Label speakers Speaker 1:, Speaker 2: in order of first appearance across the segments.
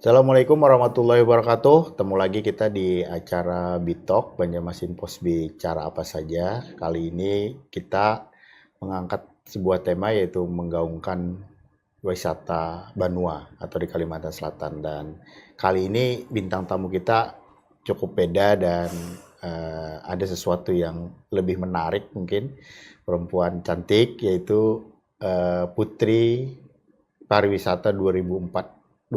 Speaker 1: Assalamualaikum warahmatullahi wabarakatuh. Ketemu lagi kita di acara Bitalk, Banjarmasin Pos bicara apa saja. Kali ini kita mengangkat sebuah tema yaitu menggaungkan wisata Banua atau di Kalimantan Selatan. Dan kali ini bintang tamu kita cukup beda dan ada sesuatu yang lebih menarik mungkin. Perempuan cantik yaitu Putri Pariwisata 2024,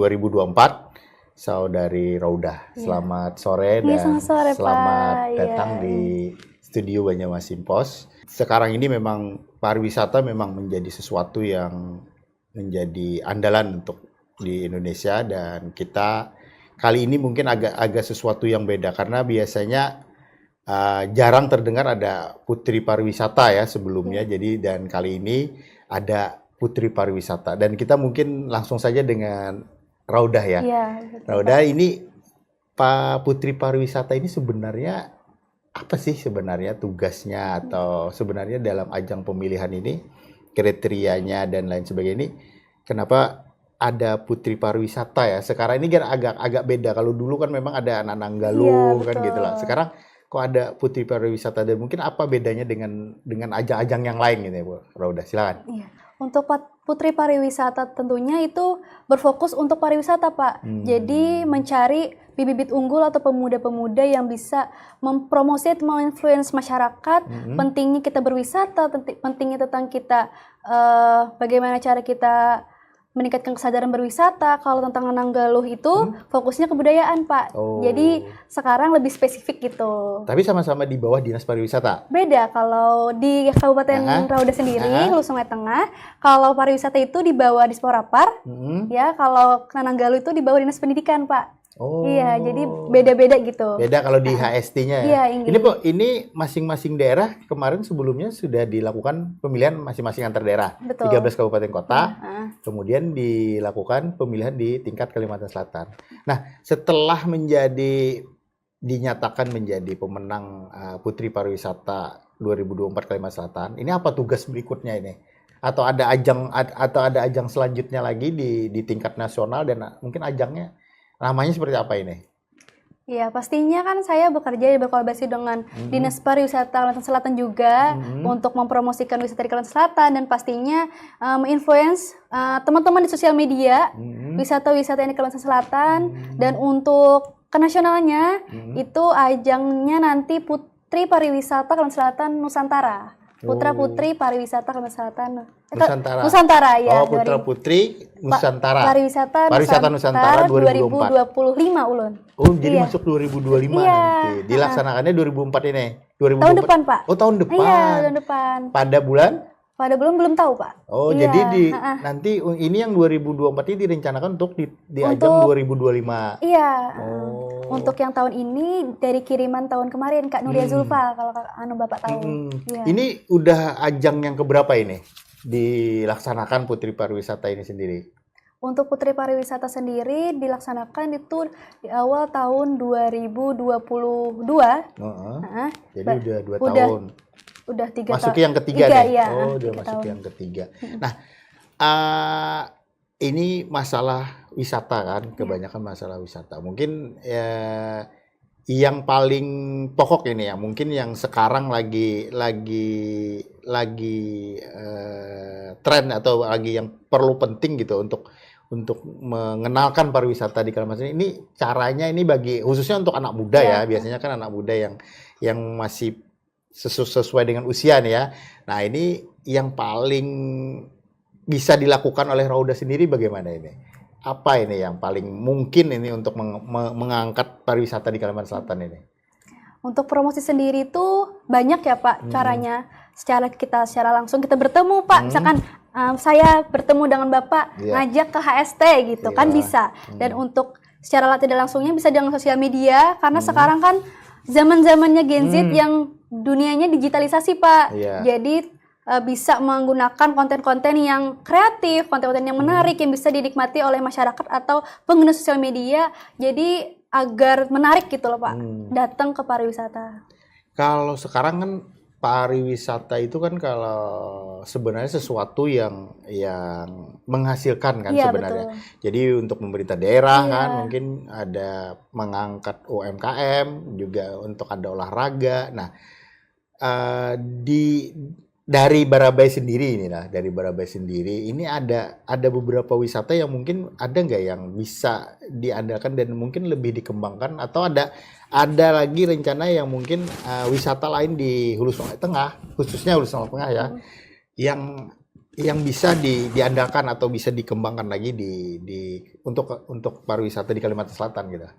Speaker 1: Saudari Raudah. Selamat sore dan selamat datang di studio Banjarmasin Pos. Sekarang ini memang pariwisata memang menjadi sesuatu yang menjadi andalan untuk di Indonesia, dan kita kali ini mungkin agak sesuatu yang beda karena biasanya jarang terdengar ada putri pariwisata ya sebelumnya. Jadi dan kali ini ada putri pariwisata, dan kita mungkin langsung saja dengan Raudah ya. Raudah, ini Pak Putri Pariwisata ini sebenarnya apa sih sebenarnya tugasnya, atau sebenarnya dalam ajang pemilihan ini kriterianya dan lain sebagainya ini kenapa ada Putri Pariwisata ya? Sekarang ini kan agak beda. Kalau dulu kan memang ada anak Nanggalo kan gitu lah. Sekarang kok ada Putri Pariwisata, dan mungkin apa bedanya dengan ajang-ajang yang lain gitu ya, Bu Raudah? Silakan.
Speaker 2: Iya. Untuk Putri Pariwisata tentunya itu berfokus untuk pariwisata, Pak. Jadi mencari bibit-bibit unggul atau pemuda-pemuda yang bisa mempromosi, menginfluence masyarakat. Pentingnya kita berwisata, pentingnya tentang kita bagaimana cara kita meningkatkan kesadaran berwisata. Kalau tentang Nanggalo itu fokusnya kebudayaan, Pak. Jadi sekarang lebih spesifik gitu.
Speaker 1: Tapi sama-sama di bawah Dinas Pariwisata?
Speaker 2: Beda. Kalau di Kabupaten Raudah sendiri, Hulu Sungai Tengah, kalau pariwisata itu di bawah Disporapar, ya. Kalau Nanggalo itu di bawah Dinas Pendidikan, Pak. Iya, jadi beda-beda gitu.
Speaker 1: Beda kalau di HST-nya ya.
Speaker 2: Iya,
Speaker 1: Ini kok ini masing-masing daerah kemarin sebelumnya sudah dilakukan pemilihan masing-masing antar daerah.
Speaker 2: Betul.
Speaker 1: 13 kabupaten kota. Kemudian dilakukan pemilihan di tingkat Kalimantan Selatan. Nah, setelah dinyatakan menjadi pemenang Putri Pariwisata 2024 Kalimantan Selatan, ini apa tugas berikutnya ini? Atau ada ajang selanjutnya lagi di tingkat nasional, dan mungkin ajangnya namanya seperti apa ini?
Speaker 2: Ya, pastinya kan saya bekerja berkolaborasi dengan Dinas Pariwisata Kalimantan Selatan juga untuk mempromosikan wisata di Kalimantan Selatan, dan pastinya menginfluence teman-teman di sosial media wisata-wisata yang di Kalimantan Selatan. Dan untuk ke nasionalnya itu ajangnya nanti Putri Pariwisata Kalimantan Selatan Nusantara. Putra Putri Pariwisata Kalimantan Selatan Nusantara ya.
Speaker 1: Putra Putri Nusantara.
Speaker 2: Pariwisata Nusantara 2025 Ulun.
Speaker 1: Jadi masuk 2025 nanti. Dilaksanakannya 2004 ini. 2024.
Speaker 2: Tahun depan, Pak.
Speaker 1: Tahun depan.
Speaker 2: Iya, tahun depan.
Speaker 1: Pada bulan?
Speaker 2: Pada belum tahu, Pak.
Speaker 1: Jadi nanti ini yang 2024 ini direncanakan untuk di ajang 2025.
Speaker 2: Iya. Untuk yang tahun ini dari kiriman tahun kemarin Kak Nuria Zulfa, kalau Bapak tahu.
Speaker 1: Ini udah ajang yang keberapa ini dilaksanakan Putri Pariwisata ini sendiri? Untuk
Speaker 2: Putri Pariwisata sendiri dilaksanakan itu di awal tahun 2022.
Speaker 1: Jadi udah 2 tahun.
Speaker 2: Udah 3 tahun.
Speaker 1: Masuki yang ketiga nih.
Speaker 2: Iya,
Speaker 1: udah masuk yang ketiga. Nah, ini masalah wisata kan, kebanyakan masalah wisata. Mungkin yang paling pokok ini ya, mungkin yang sekarang lagi tren atau lagi yang perlu penting gitu untuk mengenalkan pariwisata di Kalimantan ini, caranya ini bagi khususnya untuk anak muda ya. Biasanya kan anak muda yang masih sesuai dengan usia nih ya. Nah, ini yang paling bisa dilakukan oleh Raudah sendiri bagaimana ini? Apa ini yang paling mungkin ini untuk mengangkat pariwisata di Kalimantan Selatan ini?
Speaker 2: Untuk promosi sendiri itu banyak ya, Pak, caranya. Secara langsung kita bertemu, Pak. Misalkan saya bertemu dengan Bapak, ngajak ke HST gitu kan bisa. Dan untuk secara tidak langsungnya bisa dengan sosial media, karena sekarang kan zaman-zamannya Gen Z yang dunianya digitalisasi, Pak. Jadi bisa menggunakan konten-konten yang kreatif, konten-konten yang menarik yang bisa dinikmati oleh masyarakat atau pengguna sosial media. Jadi agar menarik gitu loh, Pak, datang ke pariwisata.
Speaker 1: Kalau sekarang kan pariwisata itu kan kalau sebenarnya sesuatu yang menghasilkan kan
Speaker 2: Iya,
Speaker 1: sebenarnya.
Speaker 2: betul.
Speaker 1: Jadi untuk pemerintah daerah
Speaker 2: Iya.
Speaker 1: kan mungkin ada mengangkat UMKM, juga untuk ada olahraga. Nah, di dari Barabai sendiri ini ada beberapa wisata yang mungkin ada nggak yang bisa diandalkan dan mungkin lebih dikembangkan, atau ada lagi rencana yang mungkin wisata lain di Hulu Sungai Tengah, khususnya Hulu Sungai Tengah ya, yang bisa diandalkan atau bisa dikembangkan lagi untuk pariwisata di Kalimantan Selatan gitu.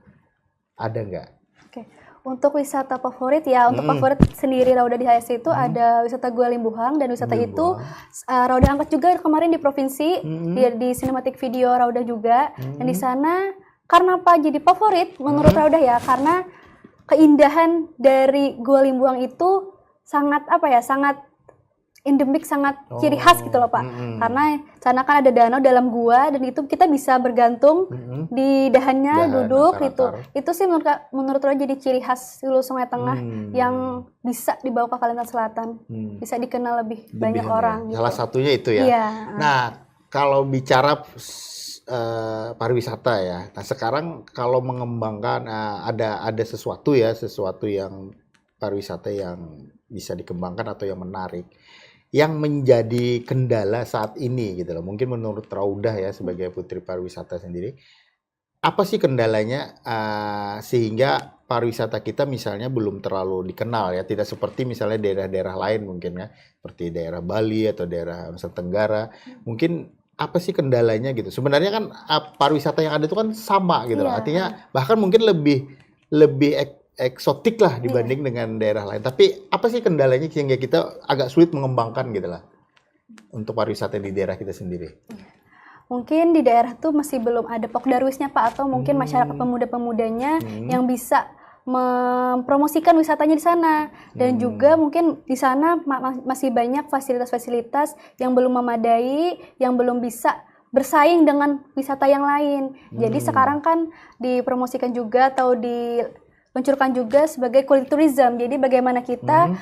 Speaker 1: Ada nggak?
Speaker 2: Oke. Untuk wisata favorit ya, untuk favorit sendiri Rauda di HSC itu ada wisata Gua Limbuhang, dan wisata itu Rauda angkat juga kemarin di provinsi, di sinematik video Rauda juga. Dan di sana karena apa jadi favorit menurut Rauda ya, karena keindahan dari Gua Limbuhang itu sangat sangat endemik, sangat ciri khas gitu loh Pak. Karena sana kan ada danau dalam gua, dan itu kita bisa bergantung di dahannya, duduk gitu. Itu sih menurut lo jadi ciri khas Hulu Sungai Tengah yang bisa dibawa ke Kalimantan Selatan, bisa dikenal lebih banyak orang.
Speaker 1: Salah satunya itu ya.
Speaker 2: Iya.
Speaker 1: Nah, kalau bicara pariwisata ya, nah sekarang kalau mengembangkan ada sesuatu yang pariwisata yang bisa dikembangkan atau yang menarik, yang menjadi kendala saat ini gitu loh. Mungkin menurut Raudah ya sebagai putri pariwisata sendiri, apa sih kendalanya sehingga pariwisata kita misalnya belum terlalu dikenal ya, tidak seperti misalnya daerah-daerah lain mungkin ya, seperti daerah Bali atau daerah Nusa Tenggara. Mungkin apa sih kendalanya gitu? Sebenarnya kan pariwisata yang ada itu kan sama gitu loh. Artinya bahkan mungkin lebih eksotik lah dibanding dengan daerah lain. Tapi apa sih kendalanya sehingga kita agak sulit mengembangkan gitu lah untuk pariwisata di daerah kita sendiri?
Speaker 2: Mungkin di daerah tuh masih belum ada Pokdarwisnya Pak, atau mungkin masyarakat pemuda-pemudanya yang bisa mempromosikan wisatanya di sana. Dan juga mungkin di sana masih banyak fasilitas-fasilitas yang belum memadai, yang belum bisa bersaing dengan wisata yang lain. Jadi sekarang kan dipromosikan juga atau diluncurkan juga sebagai quality tourism. Jadi bagaimana kita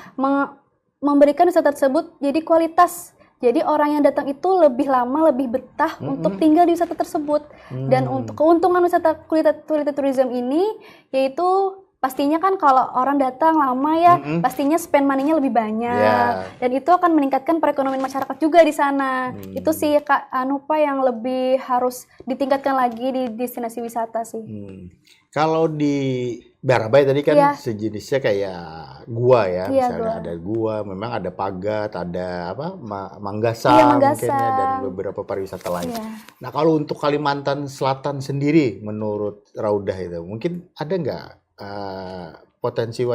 Speaker 2: memberikan wisata tersebut jadi kualitas. Jadi orang yang datang itu lebih lama, lebih betah untuk tinggal di wisata tersebut. Dan untuk keuntungan wisata quality tourism ini yaitu pastinya kan kalau orang datang lama ya, pastinya spend money-nya lebih banyak. Dan itu akan meningkatkan perekonomian masyarakat juga di sana. Itu sih Kak Anupa yang lebih harus ditingkatkan lagi di destinasi wisata sih.
Speaker 1: Kalau di Barabai tadi kan sejenisnya kayak gua ya, misalnya ada gua, memang ada Pagat, ada Manggasang mungkin ya, dan beberapa pariwisata lain. Nah kalau untuk Kalimantan Selatan sendiri, menurut Raudah itu mungkin ada nggak potensi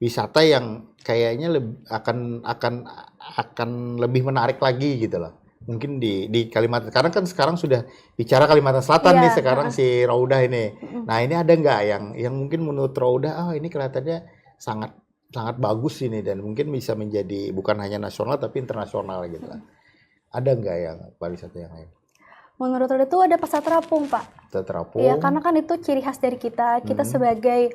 Speaker 1: wisata yang kayaknya akan lebih menarik lagi gitu loh? Mungkin di Kalimantan, karena kan sekarang sudah bicara Kalimantan Selatan nih sekarang si Raudah ini. Nah ini ada nggak yang mungkin menurut Raudah, ini kelihatannya sangat sangat bagus ini dan mungkin bisa menjadi bukan hanya nasional tapi internasional gitu lah. Ada nggak yang pariwisata yang lain?
Speaker 2: Menurut Raudah itu ada Pasar Terapung Pak.
Speaker 1: Pasar Terapung.
Speaker 2: Iya, karena kan itu ciri khas dari kita. Kita sebagai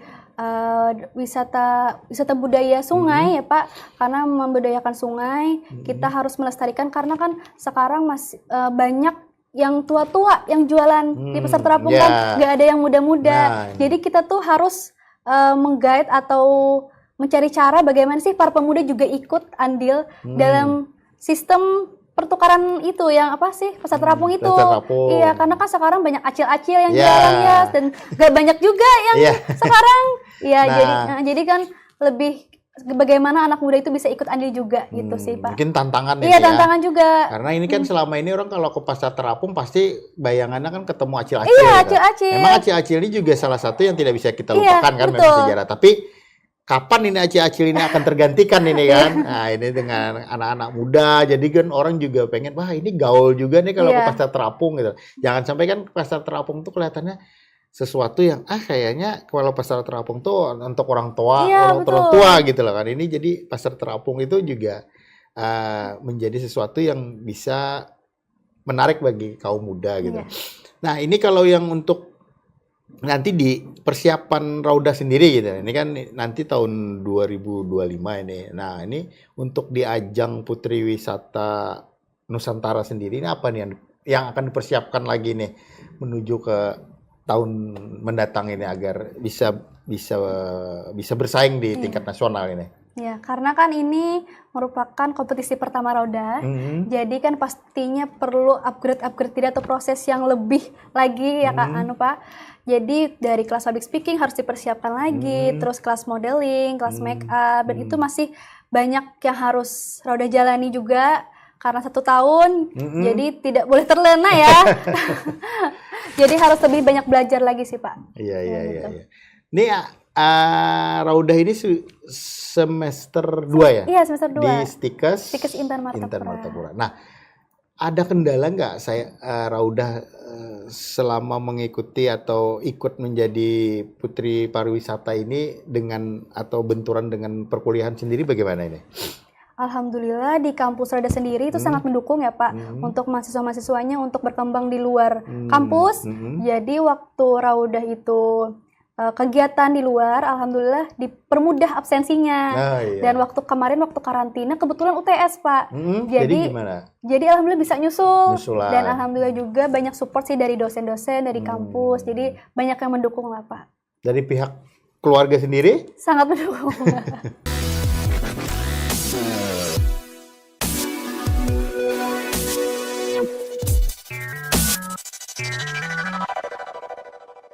Speaker 2: wisata budaya sungai ya Pak, karena membudayakan sungai, kita harus melestarikan, karena kan sekarang masih banyak yang tua-tua yang jualan di Pasar Terapung kan, nggak ada yang muda-muda. Jadi kita tuh harus meng-guide atau mencari cara bagaimana sih para pemuda juga ikut andil dalam sistem pertukaran itu yang Pasar Terapung itu. Iya, karena kan sekarang banyak acil-acil yang jualan ya, dan gak banyak juga yang sekarang. Iya, jadi kan lebih bagaimana anak muda itu bisa ikut andil juga gitu sih Pak.
Speaker 1: Mungkin tantangan
Speaker 2: Iya, tantangan juga.
Speaker 1: Karena ini kan selama ini orang kalau ke Pasar Terapung pasti bayangannya kan ketemu acil-acil.
Speaker 2: Iya, acil-acil.
Speaker 1: Memang acil-acil ini juga salah satu yang tidak bisa kita lupakan kan memang sejarah. Tapi kapan ini acil-acil ini akan tergantikan ini kan? Nah ini dengan anak-anak muda, jadi kan orang juga pengen, wah ini gaul juga nih kalau ke Pasar Terapung gitu. Jangan sampai kan Pasar Terapung tuh kelihatannya sesuatu yang kayaknya kalau Pasar Terapung tuh untuk orang tua, orang tua gitu loh kan. Ini jadi Pasar Terapung itu juga menjadi sesuatu yang bisa menarik bagi kaum muda gitu. Nah ini kalau yang untuk nanti di persiapan Rauda sendiri gitu. Ini kan nanti tahun 2025 ini. Nah, ini untuk di ajang Putri Wisata Nusantara sendiri ini apa nih yang akan dipersiapkan lagi nih menuju ke tahun mendatang ini agar bisa bersaing di tingkat nasional ini.
Speaker 2: Ya, karena kan ini merupakan kompetisi pertama Rauda, jadi kan pastinya perlu upgrade tidak atau proses yang lebih lagi ya Kak Pak. Jadi dari kelas public speaking harus dipersiapkan lagi, terus kelas modeling, kelas make up, dan itu masih banyak yang harus Rauda jalani juga karena 1 tahun, jadi tidak boleh terlena ya. Jadi harus lebih banyak belajar lagi sih Pak.
Speaker 1: Iya. Ini Rauda ini semester 2 ya?
Speaker 2: Iya, semester 2.
Speaker 1: Di Stikes
Speaker 2: Intan Martapura.
Speaker 1: Nah, ada kendala nggak Rauda selama mengikuti atau ikut menjadi Putri Pariwisata ini dengan atau benturan dengan perkuliahan sendiri bagaimana ini?
Speaker 2: Alhamdulillah di kampus Rauda sendiri itu sangat mendukung ya Pak untuk mahasiswa-mahasiswanya untuk berkembang di luar kampus. Jadi waktu Rauda itu kegiatan di luar, alhamdulillah dipermudah absensinya. Dan waktu karantina kebetulan UTS Pak.
Speaker 1: Jadi gimana?
Speaker 2: Jadi alhamdulillah bisa nyusul.
Speaker 1: Nyusulan.
Speaker 2: Dan alhamdulillah juga banyak support sih dari dosen-dosen dari kampus. Jadi banyak yang mendukung lah Pak.
Speaker 1: Dari pihak keluarga sendiri?
Speaker 2: Sangat mendukung.